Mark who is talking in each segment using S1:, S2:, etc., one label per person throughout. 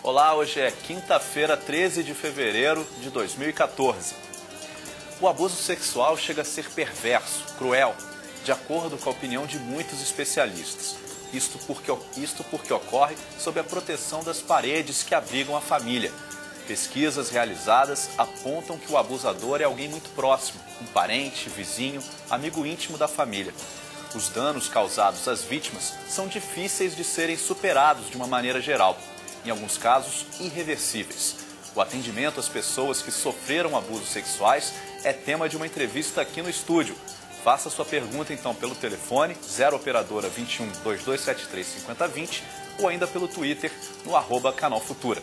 S1: Olá, hoje é quinta-feira, 13 de fevereiro de 2014. O abuso sexual chega a ser perverso, cruel, de acordo com a opinião de muitos especialistas. Isto porque ocorre sob a proteção das paredes que abrigam a família. Pesquisas realizadas apontam que o abusador é alguém muito próximo, um parente, vizinho, amigo íntimo da família. Os danos causados às vítimas são difíceis de serem superados de uma maneira geral. Em alguns casos, irreversíveis. O atendimento às pessoas que sofreram abusos sexuais é tema de uma entrevista aqui no estúdio. Faça sua pergunta então pelo telefone 0 operadora 21 2273 5020 ou ainda pelo Twitter no @Canal Futura.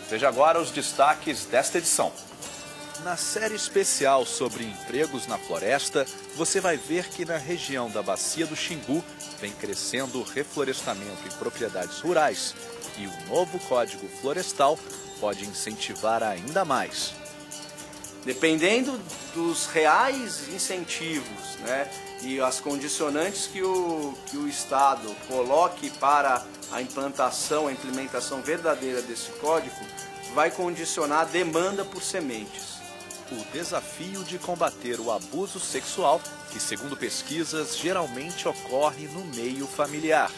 S1: Veja agora os destaques desta edição. Na série especial sobre empregos na floresta, você vai ver que na região da Bacia do Xingu vem crescendo o reflorestamento em propriedades rurais e o novo Código Florestal pode incentivar ainda mais.
S2: Dependendo dos reais incentivos, né, e as condicionantes que o Estado coloque para a implementação verdadeira desse código, vai condicionar a demanda por sementes.
S1: O desafio de combater o abuso sexual, que segundo pesquisas geralmente ocorre no meio familiar.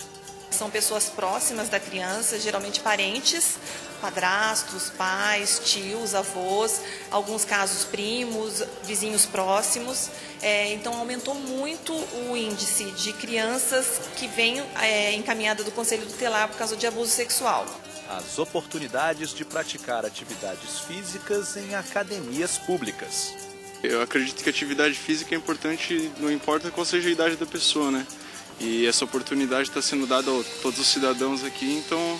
S3: São pessoas próximas da criança, geralmente parentes, padrastos, pais, tios, avós, alguns casos primos, vizinhos próximos. Então aumentou muito o índice de crianças que vêm encaminhadas do Conselho Tutelar por causa de abuso sexual.
S1: As oportunidades de praticar atividades físicas em academias públicas.
S4: Eu acredito que a atividade física é importante, não importa qual seja a idade da pessoa, né? E essa oportunidade está sendo dada a todos os cidadãos aqui, então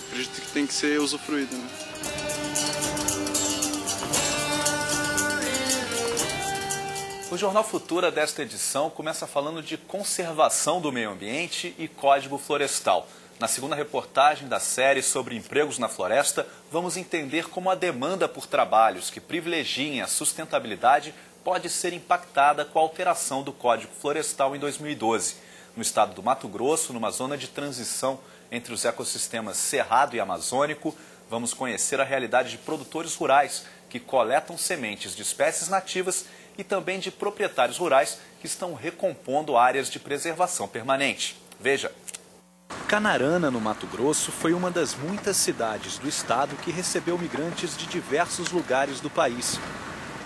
S4: acredito que tem que ser usufruída, né?
S1: O Jornal Futura desta edição começa falando de conservação do meio ambiente e Código Florestal. Na segunda reportagem da série sobre empregos na floresta, vamos entender como a demanda por trabalhos que privilegiem a sustentabilidade pode ser impactada com a alteração do Código Florestal em 2012. No estado do Mato Grosso, numa zona de transição entre os ecossistemas cerrado e amazônico, vamos conhecer a realidade de produtores rurais que coletam sementes de espécies nativas e também de proprietários rurais que estão recompondo áreas de preservação permanente. Veja. Canarana, no Mato Grosso, foi uma das muitas cidades do estado que recebeu migrantes de diversos lugares do país,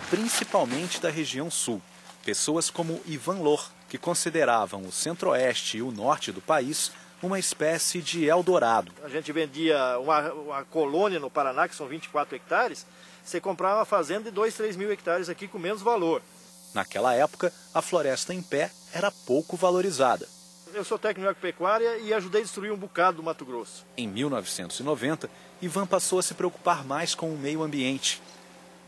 S1: principalmente da região sul. Pessoas como Ivan Lor, que consideravam o centro-oeste e o norte do país uma espécie de Eldorado.
S5: A gente vendia uma colônia no Paraná, que são 24 hectares, você comprava uma fazenda de 2, 3 mil hectares aqui com menos valor.
S1: Naquela época, a floresta em pé era pouco valorizada.
S5: Eu sou técnico em agropecuária e ajudei a destruir um bocado do Mato Grosso.
S1: Em 1990, Ivan passou a se preocupar mais com o meio ambiente.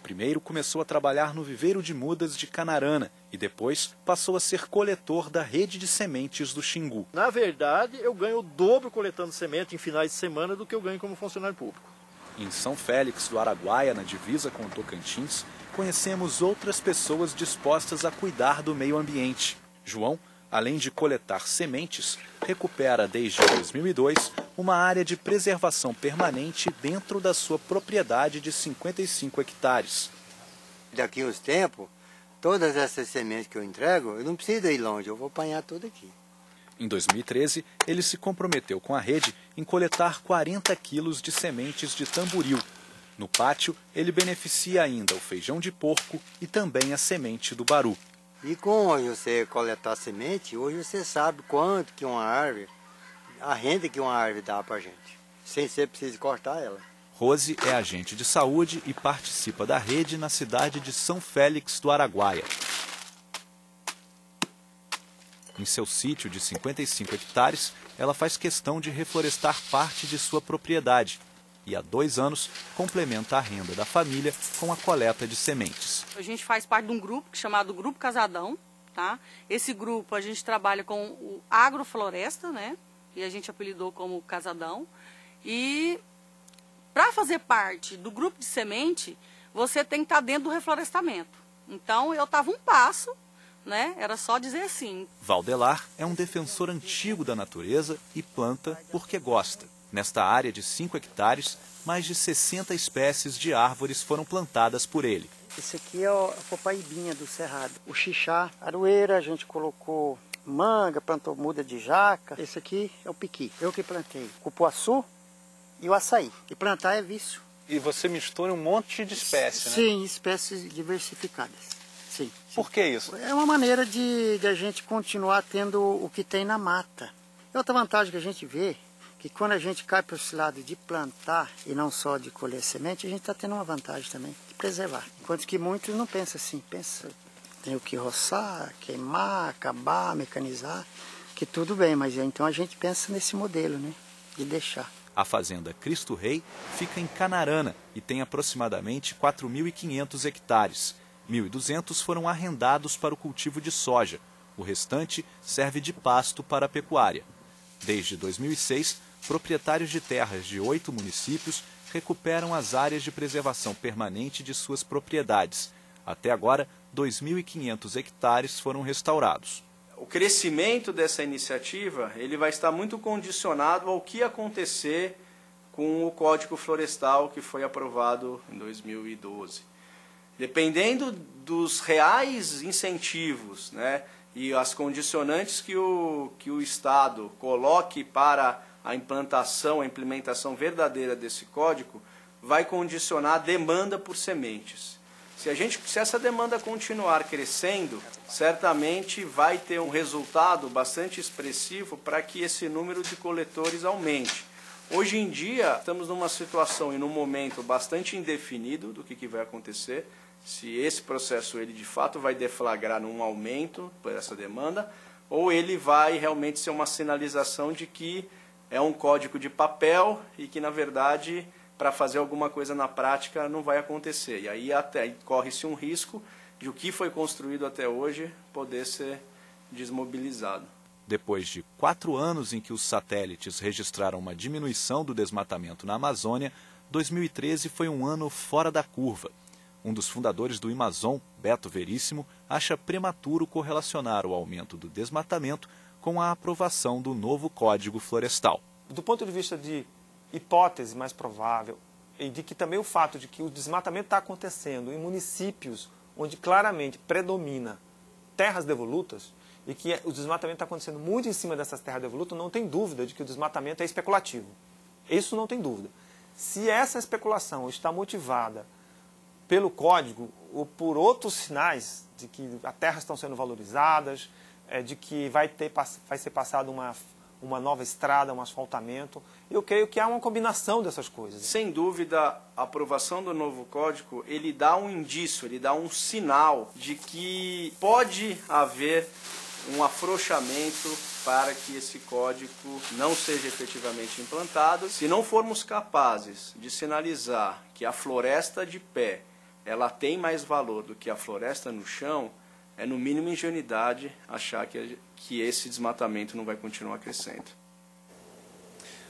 S1: Primeiro começou a trabalhar no viveiro de mudas de Canarana e depois passou a ser coletor da rede de sementes do Xingu.
S5: Na verdade, eu ganho o dobro coletando semente em finais de semana do que eu ganho como funcionário público.
S1: Em São Félix do Araguaia, na divisa com o Tocantins, conhecemos outras pessoas dispostas a cuidar do meio ambiente. João, além de coletar sementes, recupera desde 2002 uma área de preservação permanente dentro da sua propriedade de 55 hectares.
S6: Daqui a uns tempos, todas essas sementes que eu entrego, eu não preciso ir longe, eu vou apanhar tudo aqui.
S1: Em 2013, ele se comprometeu com a rede em coletar 40 quilos de sementes de tamboril. No pátio, ele beneficia ainda o feijão de porco e também a semente do baru.
S6: E com você coletar semente, hoje você sabe quanto que uma árvore, a renda que uma árvore dá para a gente, sem ser preciso cortar ela.
S1: Rose é agente de saúde e participa da rede na cidade de São Félix do Araguaia. Em seu sítio de 55 hectares, ela faz questão de reflorestar parte de sua propriedade e há 2 anos complementa a renda da família com a coleta de sementes.
S7: A gente faz parte de um grupo chamado Grupo Casadão, tá? Esse grupo a gente trabalha com o agrofloresta, né? E a gente apelidou como Casadão. E fazer parte do grupo de semente, você tem que estar dentro do reflorestamento. Então, eu estava um passo, né? Era só dizer sim.
S1: Valdelar é um defensor antigo da natureza e planta porque gosta. Nesta área de 5 hectares, mais de 60 espécies de árvores foram plantadas por ele.
S8: Esse aqui é a copaibinha do cerrado. O xixá, aroeira, a gente colocou manga, plantou muda de jaca. Esse aqui é o piqui. Eu que plantei cupuaçu e o açaí. E plantar é vício.
S1: E você mistura um monte de espécies, né?
S8: Sim, espécies diversificadas. Sim.
S1: Por que isso?
S8: É uma maneira de a gente continuar tendo o que tem na mata. E outra vantagem que a gente vê, que quando a gente cai para esse lado de plantar e não só de colher semente, a gente está tendo uma vantagem também, de preservar. Enquanto que muitos não pensam assim, tem o que roçar, queimar, acabar, mecanizar, que tudo bem, mas então a gente pensa nesse modelo, né, de deixar.
S1: A fazenda Cristo Rei fica em Canarana e tem aproximadamente 4.500 hectares. 1.200 foram arrendados para o cultivo de soja. O restante serve de pasto para a pecuária. Desde 2006, proprietários de terras de 8 municípios recuperam as áreas de preservação permanente de suas propriedades. Até agora, 2.500 hectares foram restaurados.
S2: O crescimento dessa iniciativa ele vai estar muito condicionado ao que acontecer com o Código Florestal que foi aprovado em 2012. Dependendo dos reais incentivos, né, e as condicionantes que o Estado coloque para a implantação, a implementação verdadeira desse código, vai condicionar a demanda por sementes. Se essa demanda continuar crescendo, certamente vai ter um resultado bastante expressivo para que esse número de coletores aumente. Hoje em dia, estamos numa situação e num momento bastante indefinido do que vai acontecer, se esse processo ele de fato vai deflagrar num aumento por essa demanda, ou ele vai realmente ser uma sinalização de que é um código de papel e que, na verdade, para fazer alguma coisa na prática não vai acontecer. E aí até corre-se um risco de o que foi construído até hoje poder ser desmobilizado.
S1: Depois de 4 anos em que os satélites registraram uma diminuição do desmatamento na Amazônia, 2013 foi um ano fora da curva. Um dos fundadores do Imazon, Beto Veríssimo, acha prematuro correlacionar o aumento do desmatamento com a aprovação do novo Código Florestal.
S9: Do ponto de vista de hipótese mais provável, e de que também o fato de que o desmatamento está acontecendo em municípios onde claramente predomina terras devolutas, e que o desmatamento está acontecendo muito em cima dessas terras devolutas, não tem dúvida de que o desmatamento é especulativo. Isso não tem dúvida. Se essa especulação está motivada pelo código ou por outros sinais de que as terras estão sendo valorizadas, de que vai ser passada uma nova estrada, um asfaltamento, eu creio que há uma combinação dessas coisas.
S2: Sem dúvida, a aprovação do novo código, ele dá um indício, ele dá um sinal de que pode haver um afrouxamento para que esse código não seja efetivamente implantado. Se não formos capazes de sinalizar que a floresta de pé ela tem mais valor do que a floresta no chão, é no mínimo ingenuidade achar que esse desmatamento não vai continuar crescendo.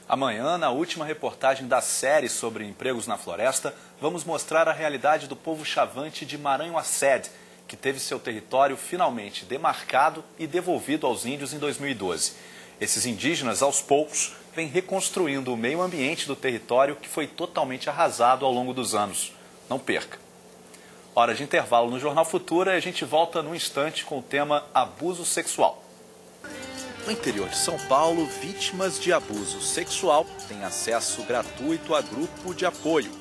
S1: Amanhã, na última reportagem da série sobre empregos na floresta, vamos mostrar a realidade do povo chavante de Maranhão-Assed, que teve seu território finalmente demarcado e devolvido aos índios em 2012. Esses indígenas, aos poucos, vêm reconstruindo o meio ambiente do território que foi totalmente arrasado ao longo dos anos. Não perca! Hora de intervalo no Jornal Futura e a gente volta num instante com o tema abuso sexual. No interior de São Paulo, vítimas de abuso sexual têm acesso gratuito a grupo de apoio.